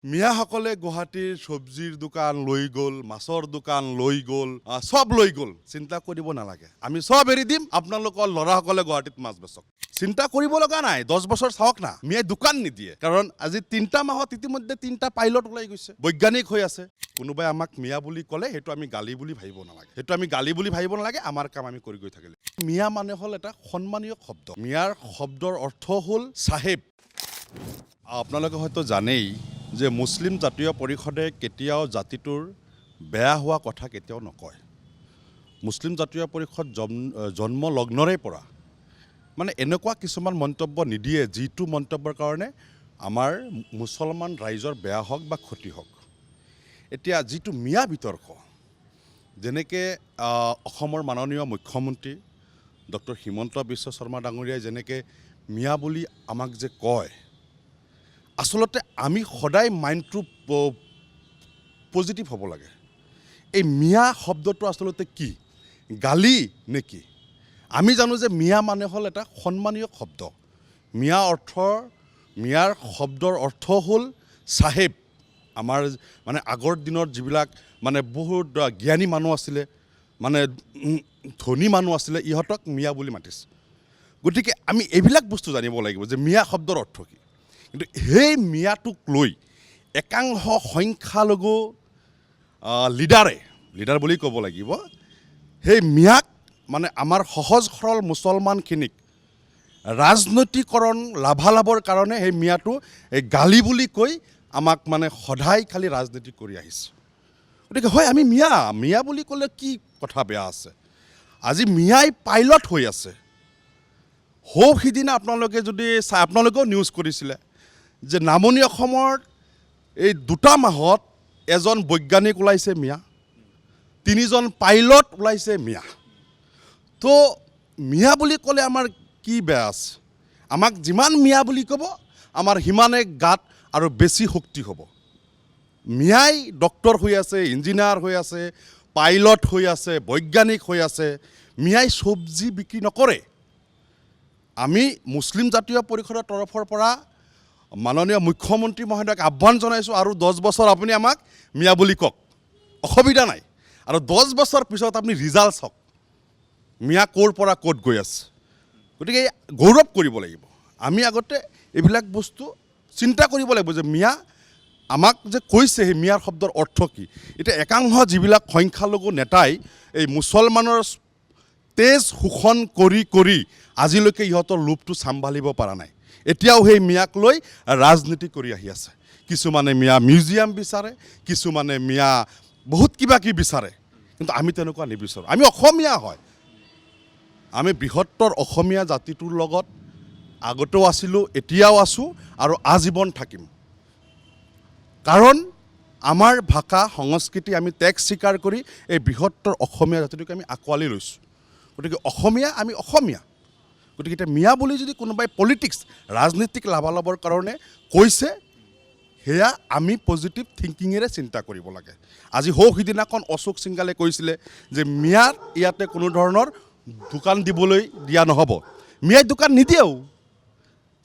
মিয়াসকলে গুৱাহাটীৰ চব্জিৰ দোকান লৈ গ'ল, মাছৰ দোকান লৈ গ'ল, সব লৈ গ'ল। চিন্তা কৰিব নালাগে, আমি সব এৰি দিম, আপোনালোকৰ ল'ৰাসকলে গুৱাহাটীত মাছ বেচক। চিন্তা কৰিব লগা নাই, 10 বছৰ চাওক না, মিয়াই দোকান নিদিয়ে। কাৰণ আজি 3টা মাহত ইতিমধ্যে 3টা পাইলট ওলাই গৈছে, বৈজ্ঞানিক হৈ আছে। কোনোবাই আমাক মিয়া বুলি ক'লে সেইটো আমি গালি বুলি ভাবিব নালাগে, আমাৰ কাম আমি কৰি গৈ থাকিলে। মিয়া মানে হ'ল এটা সন্মানীয় শব্দ। মিয়াৰ শব্দৰ অৰ্থ হ'ল চাহেব। আপোনালোকে হয়তো জানেই যে মুছলিম জাতীয় পৰিষদে কেতিয়াও জাতিটোৰ বেয়া হোৱা কথা কেতিয়াও নকয়। মুছলিম জাতীয় পৰিষদ জন্ম লগ্নৰে পৰা মানে এনেকুৱা কিছুমান মন্তব্য নিদিয়ে যিটো মন্তব্যৰ কাৰণে আমাৰ মুছলমান ৰাইজৰ বেয়া হওক বা ক্ষতি হওক। এতিয়া যিটো মিয়া বিতৰ্ক, যেনেকৈ অসমৰ মাননীয় মুখ্যমন্ত্ৰী ডক্টৰ হিমন্ত বিশ্ব শৰ্মা ডাঙৰীয়াই যেনেকৈ মিয়া বুলি আমাক যে কয়, আচলতে আমি সদায় মাইণ্ডটো পজিটিভ হ'ব লাগে। এই মিয়া শব্দটো আচলতে কি, গালি নে কি? আমি জানো যে মিয়া মানে হ'ল এটা সন্মানীয় শব্দ। মিয়াৰ শব্দৰ অৰ্থ হ'ল চাহেব। আমাৰ মানে আগৰ দিনৰ যিবিলাক মানে বহুত জ্ঞানী মানুহ আছিলে, মানে ধনী মানুহ আছিলে, ইহঁতক মিয়া বুলি মাতিছে। গতিকে আমি এইবিলাক বস্তু জানিব লাগিব যে মিয়া শব্দৰ অৰ্থ কি। কিন্তু সেই মিয়াটোক লৈ একাংশ সংখ্যালঘু লিডাৰ বুলি ক'ব লাগিব, সেই মিয়াক মানে আমাৰ সহজ সৰল মুছলমানখিনিক ৰাজনৈতিকৰণ লাভালাভৰ কাৰণে সেই মিয়াটো এই গালি বুলি কৈ আমাক মানে সদায় খালি ৰাজনীতি কৰি আহিছে। গতিকে হয়, আমি মিয়া বুলি ক'লে কি কথা বেয়া আছে? আজি মিয়াই পাইলট হৈ আছে। সিদিনা আপোনালোকেও নিউজ কৰিছিলে যে নামনি অসমৰ এই 2টা মাহত এজন বৈজ্ঞানিক ওলাইছে মিয়া, 3জন পাইলট ওলাইছে মিয়া। তো মিয়া বুলি ক'লে আমাৰ কি বেয়া আছে? আমাক যিমান মিয়া বুলি ক'ব, আমাৰ সিমানে গাত আৰু বেছি শক্তি হ'ব। মিয়াই ডক্টৰ হৈ আছে, ইঞ্জিনিয়াৰ হৈ আছে, পাইলট হৈ আছে, বৈজ্ঞানিক হৈ আছে। মিয়াই চব্জি বিক্ৰী নকৰে। আমি মুছলিম জাতীয় পৰিষদৰ তৰফৰ পৰা মাননীয় মুখ্যমন্ত্ৰী মহোদয়ক আহ্বান জনাইছোঁ, আৰু 10 বছৰ আপুনি আমাক মিয়া বুলি কওক, অসুবিধা নাই। আৰু 10 বছৰ পিছত আপুনি ৰিজাল্ট চাওক, মিয়া ক'ৰ পৰা ক'ত গৈ আছে। গতিকে গৌৰৱ কৰিব লাগিব। আমি আগতে এইবিলাক বস্তু চিন্তা কৰিব লাগিব যে মিয়া আমাক যে কৈছে, সেই মিয়াৰ শব্দৰ অৰ্থ কি। এতিয়া একাংশ যিবিলাক সংখ্যালঘু নেতাই এই মুছলমানৰ তেজ শোষণ কৰি কৰি আজিলৈকে ইহঁতৰ লোভটো চম্ভালিব পৰা নাই। এতিয়াও সেই মিয়াক লৈ ৰাজনীতি কৰি আহি আছে। কিছুমানে মিয়া মিউজিয়াম বিচাৰে, কিছুমানে মিয়া বহুত কিবা কিবি বিচাৰে, কিন্তু আমি তেনেকুৱা নিবিচাৰোঁ। আমি অসমীয়া হয়, আমি বৃহত্তৰ অসমীয়া জাতিটোৰ লগত আগতেও আছিলোঁ, এতিয়াও আছোঁ আৰু আজীৱন থাকিম। কাৰণ আমাৰ ভাষা সংস্কৃতি আমি ত্যাগ স্বীকাৰ কৰি এই বৃহত্তৰ অসমীয়া জাতিটোক আমি আঁকোৱালি লৈছোঁ। গতিকে আমি অসমীয়া। গতিকে এতিয়া মিয়া বুলি যদি কোনোবাই পলিটিক্স, ৰাজনীতিক লাভালাভৰ কাৰণে কৈছে, সেয়া আমি পজিটিভ থিংকিঙেৰে চিন্তা কৰিব লাগে। আজি সিদিনাখন অশোক সিংঘালে কৈছিলে যে মিয়াৰ ইয়াতে কোনো ধৰণৰ দোকান দিবলৈ দিয়া নহ'ব। মিয়াই দোকান নিদিয়েও,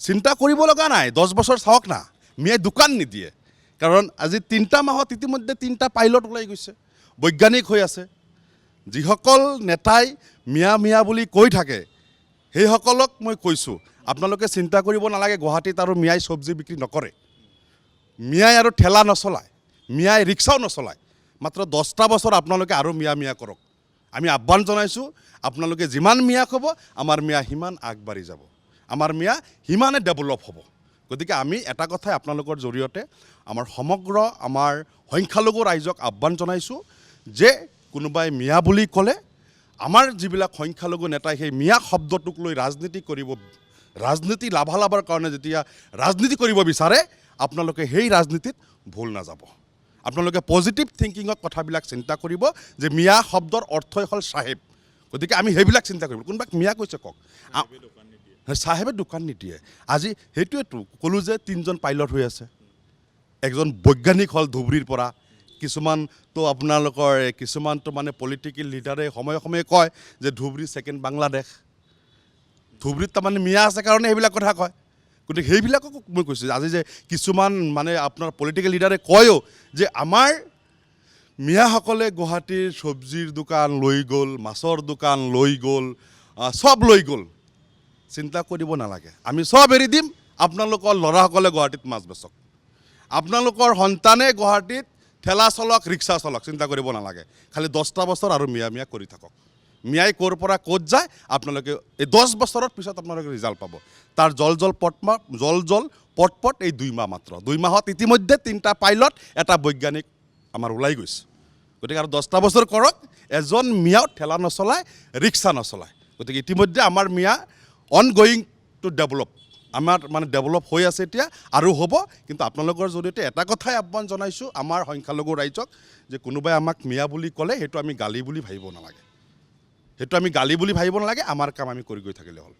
চিন্তা কৰিব লগা নাই, 10 বছৰ চাওক না, মিয়াই দোকান নিদিয়ে। কাৰণ আজি 3টা মাহত ইতিমধ্যে 3টা পাইলট ওলাই গৈছে, বৈজ্ঞানিক হৈ আছে। যিসকল নেতাই মিয়া বুলি কৈ থাকে, সেইসকলক মই কৈছোঁ, আপোনালোকে চিন্তা কৰিব নালাগে, গুৱাহাটীত আৰু মিয়াই চব্জি বিক্ৰী নকৰে, মিয়াই আৰু ঠেলা নচলায়, মিয়াই ৰিক্সাও নচলায়। মাত্ৰ 10টা বছৰ আপোনালোকে আৰু মিয়া কৰক। আমি আহ্বান জনাইছোঁ, আপোনালোকে যিমান মিয়া ক'ব, আমাৰ মিয়া সিমান আগবাঢ়ি যাব, আমাৰ মিয়া সিমানে ডেভেলপ হ'ব। গতিকে আমি এটা কথাই আপোনালোকৰ জৰিয়তে আমাৰ সমগ্ৰ আমাৰ সংখ্যালঘু ৰাইজক আহ্বান জনাইছোঁ যে কোনোবাই মিয়া বুলি ক'লে আমাৰ যিবিলাক সংখ্যালঘু নেতাই সেই মিয়া শব্দটোক লৈ ৰাজনীতি লাভালাভৰ কাৰণে যেতিয়া ৰাজনীতি কৰিব বিচাৰে, আপোনালোকে সেই ৰাজনীতিত ভুল নাযাব। আপোনালোকে পজিটিভ থিংকিঙত কথাবিলাক চিন্তা কৰিব যে মিয়া শব্দৰ অৰ্থই হ'ল চাহেব। গতিকে আমি সেইবিলাক চিন্তা কৰিব। কোনোবাক মিয়া কৈছে কওক, চাহেবে দোকান নিদিয়ে। আজি সেইটোৱেতো ক'লোঁ যে 3জন পাইলট হৈ আছে, একজন বৈজ্ঞানিক হ'ল ধুবুৰীৰ পৰা। কিছুমানতো মানে পলিটিকেল লিডাৰে সময়ে সময়ে কয় যে ধুবুৰী 2nd বাংলাদেশ। ধুবুৰীত তাৰমানে মিয়া আছে কাৰণে সেইবিলাক কথা কয়। গতিকে সেইবিলাকক মই কৈছোঁ আজি যে কিছুমান মানে আপোনাৰ পলিটিকেল লিডাৰে কয়ও যে আমাৰ মিয়াসকলে গুৱাহাটীৰ চব্জিৰ দোকান লৈ গ'ল, মাছৰ দোকান লৈ গ'ল, চব লৈ গ'ল। চিন্তা কৰিব নালাগে, আমি চব এৰি দিম, আপোনালোকৰ ল'ৰাসকলে গুৱাহাটীত মাছ বেচক, আপোনালোকৰ সন্তানে গুৱাহাটীত ঠেলা চলক, ৰিক্সা চলক, চিন্তা কৰিব নালাগে। খালি 10টা বছৰ আৰু মিয়া কৰি থাকক। মিয়াই ক'ৰ পৰা ক'ত যায় আপোনালোকে এই 10 বছৰৰ পিছত আপোনালোকে ৰিজাল্ট পাব। তাৰ জল পট এই 2 মাহ মাত্ৰ। 2 মাহত ইতিমধ্যে 3টা পাইলট, এটা বৈজ্ঞানিক আমাৰ ওলাই গৈছে। গতিকে আৰু 10টা বছৰ কৰক, এজন মিয়াও ঠেলা নচলায়, ৰিক্সা নচলায়। গতিকে ইতিমধ্যে আমাৰ মিয়া অনগয়িং টু ডেভেলপ, আমাৰ মানে ডেভেলপ হৈ আছে এতিয়া আৰু হ'ব। কিন্তু আপোনালোকৰ জৰিয়তে এটা কথাই আহ্বান জনাইছোঁ আমাৰ সংখ্যালঘু ৰাইজক, যে কোনোবাই আমাক মিয়া বুলি ক'লে সেইটো আমি গালি বুলি ভাবিব নালাগে, আমাৰ কাম আমি কৰি গৈ থাকিলে হ'ল।